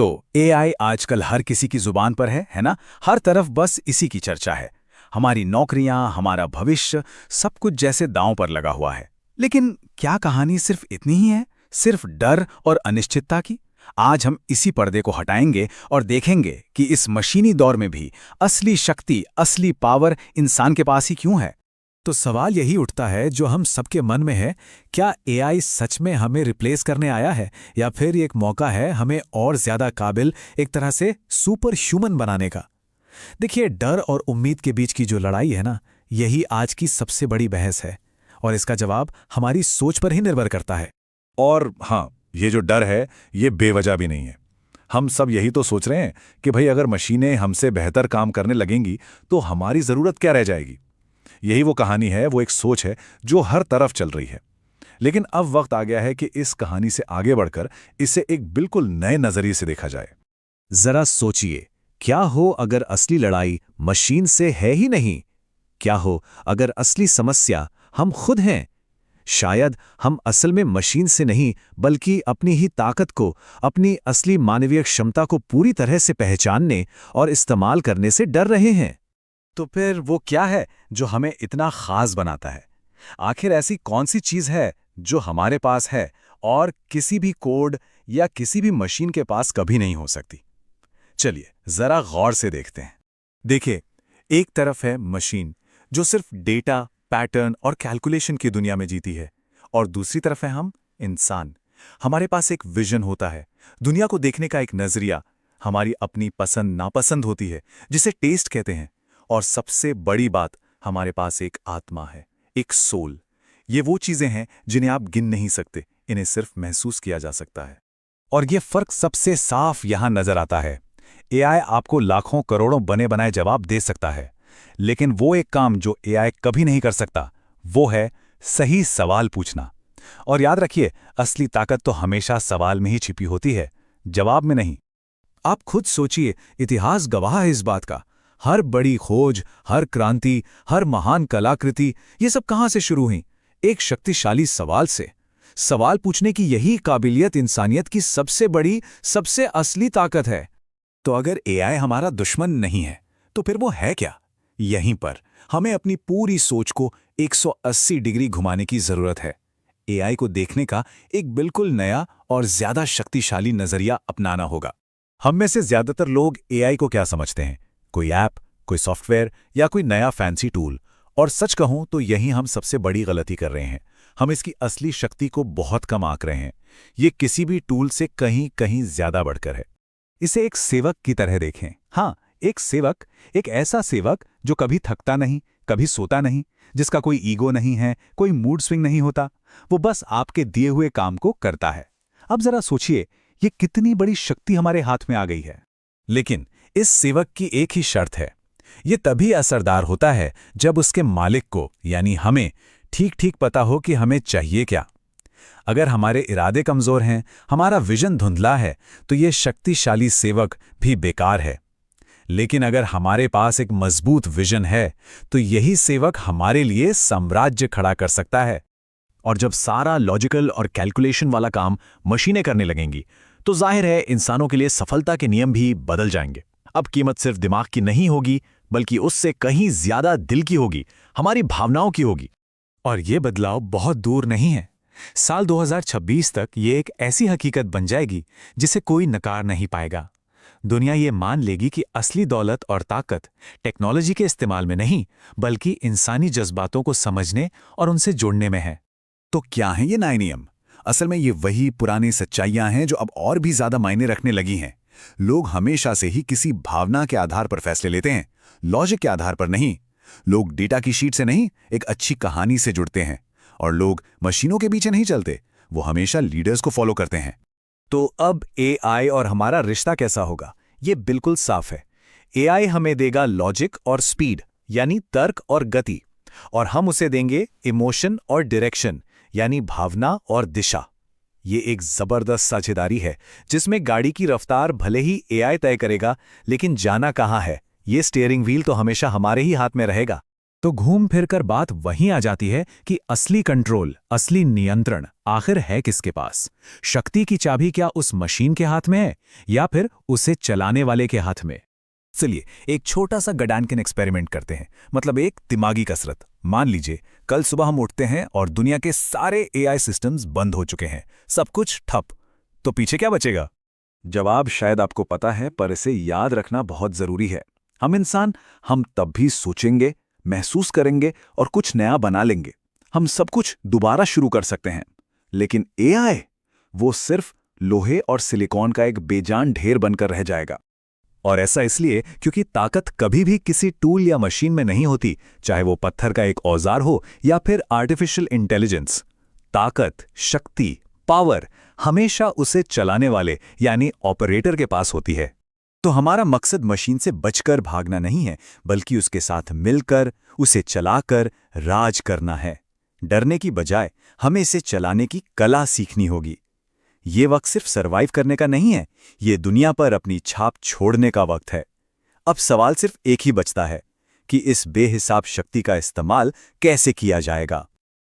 तो एआई आजकल हर किसी की जुबान पर है ना? हर तरफ बस इसी की चर्चा है। हमारी नौकरियां, हमारा भविष्य, सब कुछ जैसे दांव पर लगा हुआ है। लेकिन क्या कहानी सिर्फ इतनी ही है? सिर्फ डर और अनिश्चितता की? आज हम इसी पर्दे को हटाएंगे और देखेंगे कि इस मशीनी दौर में भी असली शक्ति, असली पावर इंसान के पास ही क्यों है। तो सवाल यही उठता है जो हम सबके मन में है, क्या एआई सच में हमें रिप्लेस करने आया है या फिर एक मौका है हमें और ज्यादा काबिल, एक तरह से सुपर ह्यूमन बनाने का। देखिए, डर और उम्मीद के बीच की जो लड़ाई है ना, यही आज की सबसे बड़ी बहस है और इसका जवाब हमारी सोच पर ही निर्भर करता है। और हाँ, ये जो डर है ये बेवजह भी नहीं है। हम सब यही तो सोच रहे हैं कि भाई अगर मशीनें हमसे बेहतर काम करने लगेंगी तो हमारी ज़रूरत क्या रह जाएगी। यही वो कहानी है, वो एक सोच है जो हर तरफ चल रही है। लेकिन अब वक्त आ गया है कि इस कहानी से आगे बढ़कर इसे एक बिल्कुल नए नजरिए से देखा जाए। जरा सोचिए, क्या हो अगर असली लड़ाई मशीन से है ही नहीं? क्या हो अगर असली समस्या हम खुद हैं? शायद हम असल में मशीन से नहीं बल्कि अपनी ही ताकत को, अपनी असली मानवीय क्षमता को पूरी तरह से पहचानने और इस्तेमाल करने से डर रहे हैं। तो फिर वो क्या है जो हमें इतना खास बनाता है? आखिर ऐसी कौन सी चीज है जो हमारे पास है और किसी भी कोड या किसी भी मशीन के पास कभी नहीं हो सकती? चलिए जरा गौर से देखते हैं। देखिए, एक तरफ है मशीन जो सिर्फ डेटा, पैटर्न और कैलकुलेशन की दुनिया में जीती है, और दूसरी तरफ है हम इंसान। हमारे पास एक विजन होता है, दुनिया को देखने का एक नजरिया, हमारी अपनी पसंद नापसंद होती है जिसे टेस्ट कहते हैं, और सबसे बड़ी बात, हमारे पास एक आत्मा है, एक सोल। ये वो चीजें हैं जिन्हें आप गिन नहीं सकते, इन्हें सिर्फ महसूस किया जा सकता है। और ये फर्क सबसे साफ यहां नजर आता है। एआई आपको लाखों करोड़ों बने बनाए जवाब दे सकता है, लेकिन वो एक काम जो एआई कभी नहीं कर सकता, वो है सही सवाल पूछना। और याद रखिए, असली ताकत तो हमेशा सवाल में ही छिपी होती है, जवाब में नहीं। आप खुद सोचिए, इतिहास गवाह है इस बात का। हर बड़ी खोज, हर क्रांति, हर महान कलाकृति, ये सब कहां से शुरू हुई? एक शक्तिशाली सवाल से। सवाल पूछने की यही काबिलियत इंसानियत की सबसे बड़ी, सबसे असली ताकत है। तो अगर एआई हमारा दुश्मन नहीं है, तो फिर वो है क्या? यहीं पर हमें अपनी पूरी सोच को 180 डिग्री घुमाने की जरूरत है। एआई को देखने का एक बिल्कुल नया और ज्यादा शक्तिशाली नजरिया अपनाना होगा। हम में से ज्यादातर लोग एआई को क्या समझते हैं? कोई ऐप, कोई सॉफ्टवेयर या कोई नया फैंसी टूल। और सच कहूं तो यही हम सबसे बड़ी गलती कर रहे हैं। हम इसकी असली शक्ति को बहुत कम आंक रहे हैं। ये किसी भी टूल से कहीं कहीं ज्यादा बढ़कर है। इसे एक सेवक की तरह देखें। हाँ, एक सेवक, एक ऐसा सेवक जो कभी थकता नहीं, कभी सोता नहीं, जिसका कोई ईगो नहीं है, कोई मूड स्विंग नहीं होता। वो बस आपके दिए हुए काम को करता है। अब जरा सोचिए, ये कितनी बड़ी शक्ति हमारे हाथ में आ गई है। लेकिन इस सेवक की एक ही शर्त है, ये तभी असरदार होता है जब उसके मालिक को, यानी हमें, ठीक ठीक पता हो कि हमें चाहिए क्या। अगर हमारे इरादे कमजोर हैं, हमारा विजन धुंधला है, तो ये शक्तिशाली सेवक भी बेकार है। लेकिन अगर हमारे पास एक मजबूत विजन है, तो यही सेवक हमारे लिए साम्राज्य खड़ा कर सकता है। और जब सारा लॉजिकल और कैलकुलेशन वाला काम मशीनें करने लगेंगी, तो जाहिर है इंसानों के लिए सफलता के नियम भी बदल जाएंगे। अब कीमत सिर्फ दिमाग की नहीं होगी, बल्कि उससे कहीं ज्यादा दिल की होगी, हमारी भावनाओं की होगी। और ये बदलाव बहुत दूर नहीं है। साल 2026 तक ये एक ऐसी हकीकत बन जाएगी जिसे कोई नकार नहीं पाएगा। दुनिया ये मान लेगी कि असली दौलत और ताकत टेक्नोलॉजी के इस्तेमाल में नहीं, बल्कि इंसानी जज्बातों को समझने और उनसे जोड़ने में है। तो क्या हैं ये नए नियम? असल में ये वही पुरानी सच्चाइयां हैं जो अब और भी ज्यादा मायने रखने लगी हैं। लोग हमेशा से ही किसी भावना के आधार पर फैसले लेते हैं, लॉजिक के आधार पर नहीं। लोग डेटा की शीट से नहीं, एक अच्छी कहानी से जुड़ते हैं। और लोग मशीनों के पीछे नहीं चलते, वो हमेशा लीडर्स को फॉलो करते हैं। तो अब एआई और हमारा रिश्ता कैसा होगा? ये बिल्कुल साफ है। एआई हमें देगा लॉजिक और स्पीड, यानी तर्क और गति, और हम उसे देंगे इमोशन और डायरेक्शन, यानी भावना और दिशा। ये एक जबरदस्त साझेदारी है जिसमें गाड़ी की रफ्तार भले ही एआई तय करेगा, लेकिन जाना कहां है, ये स्टीयरिंग व्हील तो हमेशा हमारे ही हाथ में रहेगा। तो घूम फिर कर बात वहीं आ जाती है कि असली कंट्रोल, असली नियंत्रण आखिर है किसके पास? शक्ति की चाबी क्या उस मशीन के हाथ में है या फिर उसे चलाने वाले के हाथ में? चलिए एक छोटा सा गडानकिन एक्सपेरिमेंट करते हैं, मतलब एक दिमागी कसरत। मान लीजिए कल सुबह हम उठते हैं और दुनिया के सारे एआई सिस्टम्स बंद हो चुके हैं, सब कुछ ठप। तो पीछे क्या बचेगा? जवाब शायद आपको पता है, पर इसे याद रखना बहुत जरूरी है। हम इंसान, हम तब भी सोचेंगे, महसूस करेंगे और कुछ नया बना लेंगे। हम सब कुछ दोबारा शुरू कर सकते हैं। लेकिन एआई, वो सिर्फ लोहे और सिलिकॉन का एक बेजान ढेर बनकर रह जाएगा। और ऐसा इसलिए क्योंकि ताकत कभी भी किसी टूल या मशीन में नहीं होती, चाहे वो पत्थर का एक औजार हो या फिर आर्टिफिशियल इंटेलिजेंस। ताकत, शक्ति, पावर हमेशा उसे चलाने वाले यानी ऑपरेटर के पास होती है। तो हमारा मकसद मशीन से बचकर भागना नहीं है, बल्कि उसके साथ मिलकर, उसे चलाकर राज करना है। डरने की बजाय हमें इसे चलाने की कला सीखनी होगी। ये वक्त सिर्फ सरवाइव करने का नहीं है, ये दुनिया पर अपनी छाप छोड़ने का वक्त है। अब सवाल सिर्फ एक ही बचता है कि इस बेहिसाब शक्ति का इस्तेमाल कैसे किया जाएगा।